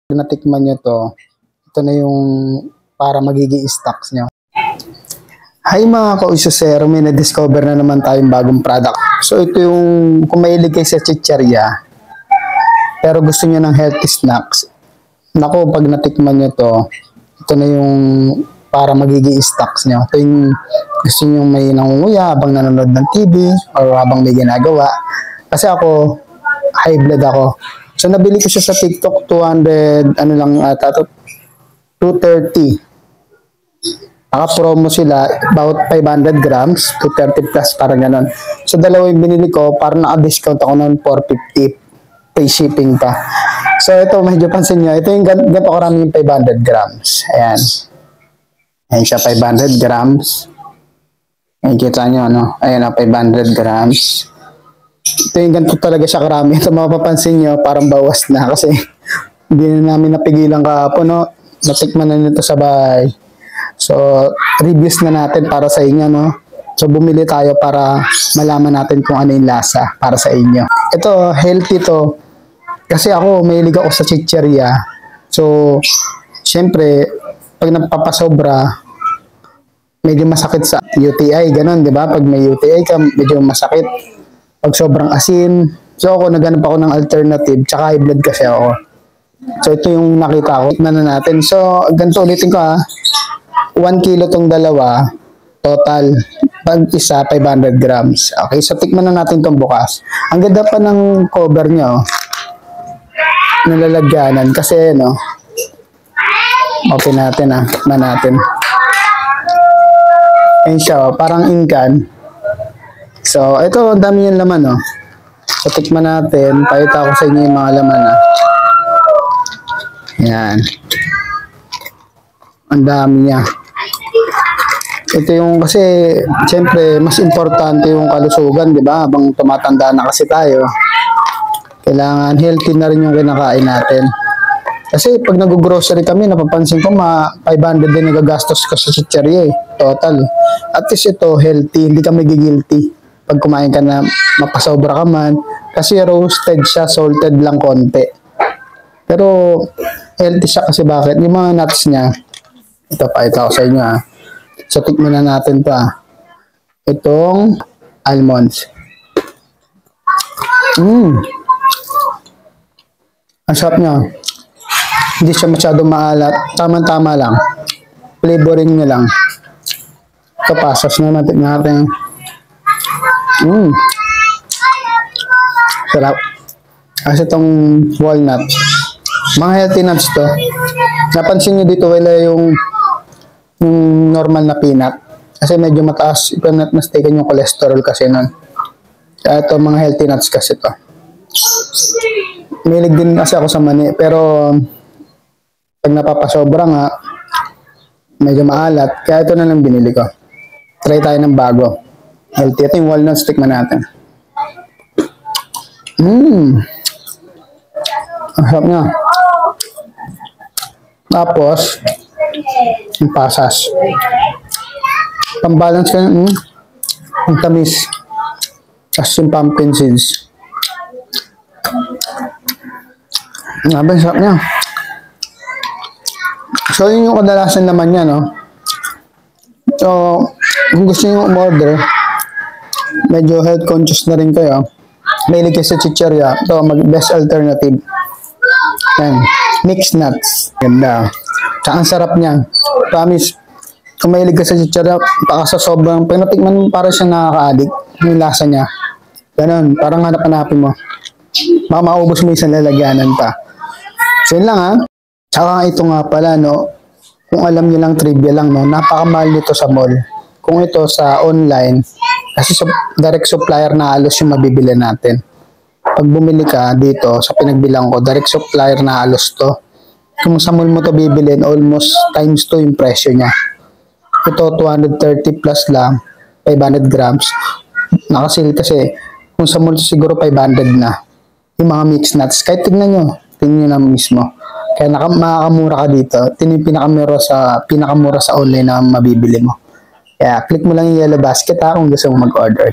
Natikman nyo to, ito na yung para magiging stocks nyo. Hi mga ka-ususero, may na-discover na naman tayong bagong product. So ito yung kung mahilig kayo sa chicherya, pero gusto nyo ng healthy snacks. Naku, pag natikman nyo to, ito na yung para magiging stocks nyo. Ito yung gusto nyo may nangunguya habang nanonood ng TV or habang may ginagawa. Kasi ako, high blood ako. So nabili ko siya sa TikTok 230. Naka-promo sila about 500 grams, 230 plus parang ganon. So dalawa yung binili ko, parang naka-discount ako ng 450, free shipping pa. So ito, medyo pansin nyo, ito yung ganito karami yung 500 grams. Ayan. Ayan siya, 500 grams. Ayan, kita nyo, ano? Ayan na, 500 grams. Ito yung ganito talaga siya karami. Ito mapapansin nyo, parang bawas na kasi hindi na namin napigilan kahapon, no? Natikman na nito sa bahay. So, reviews na natin para sa inyo, no? So, bumili tayo para malaman natin kung ano yung lasa para sa inyo. Ito, healthy to. Kasi ako, mahilig ako sa chicherya. So, syempre, pag napapasobra, medyo masakit sa UTI, ganun, di ba? Pag may UTI ka, medyo masakit. Pag sobrang asin. So, ako, naghanap ako ng alternative. Tsaka high blood kasi ako. So, ito yung nakita ko. Tignan na natin. So, ganito ulitin ko, ha. 1 kilo tong dalawa, total, pag isa, 500 grams. Okay, so tikman na natin tong bukas. Ang ganda pa ng cover niya, oh. Nalalagyanan, kasi, no, open natin, ha, tikman natin. Ayun siya, oh, parang inkan. So, ito, ang dami yung laman, oh. So, tikman natin, pakita ko sa inyo yung mga laman, ha. Yan. Ang dami niya. Ito yung kasi, siyempre, mas importante yung kalusugan, di ba? Habang tumatanda na kasi tayo, kailangan healthy na rin yung kinakain natin. Kasi pag nag-grocery kami, napapansin ko, 500 din nagagastos ko sa chicherya, eh. Total. At least ito, healthy. Hindi ka magigilty pag kumain ka na mapasobra ka man. Kasi roasted siya, salted lang konti. Pero, healthy siya kasi bakit? Yung mga nuts niya, ito pa, ito ako sa inyo, ha. So, tikman na natin ito, ha. Itong almonds. Ang sarap niya. Hindi siya masyadong maalat. Tama-tama lang. Flavoring niya lang. Ito, pasas na natin. Sarap. Kasi itong walnut. Mga healthy nuts to. Napansin nyo dito wala yung normal na peanut. Kasi medyo mataas. If I'm not mistaken yung cholesterol kasi nun. Kaya ito mga healthy nuts kasi to. Milig din kasi ako sa mani. Pero pag napapasobra nga, medyo maalat. Kaya ito na lang binili ko. Try tayo ng bago. Healthy. Ito yung walnuts. Tikman natin. Ang sarap niya. Tapos, yung pasas. Pambalance ka yung tamis. Tapos yung pumpkin seeds. Ang sarap niya. So, yun yung kadalasan naman niya, no? So, kung gusto nyo umorder, medyo health conscious na rin kayo. Mahilig kayo sa chicherya. Ito, best alternative. Yan. Mixed nuts. Ganda. Tsaka ang sarap niya. Promise, kung mahilig ka sa chicherya, baka sa sobrang, pag natikman mo, parang siya nakaka-addict. Yung lasa niya. Ganon. Parang hanap-hanapin mo. Baka maubos mo isang lalagyanan pa. So, yun lang, ha. Tsaka ito nga pala, no. Kung alam niyo lang, trivia lang, no. Napakamahal nito sa mall. Kung ito sa online, kasi sa direct supplier na halos yung mabibili natin. Pag bumili ka dito, sa pinagbilang ko, direct supplier na halos to. Kung sa mall mo to bibilin, almost times 2 yung presyo niya. Ito, 230 plus lang, 500 grams. Nakasil kasi, kung sa mall siguro 500 na. Yung mga mixed nuts, kahit tignan nyo na mismo. Kaya makakamura ka dito. Ito yung pinakamura sa online na mabibili mo. Kaya click mo lang yung yellow basket, ha, kung gusto mo mag-order.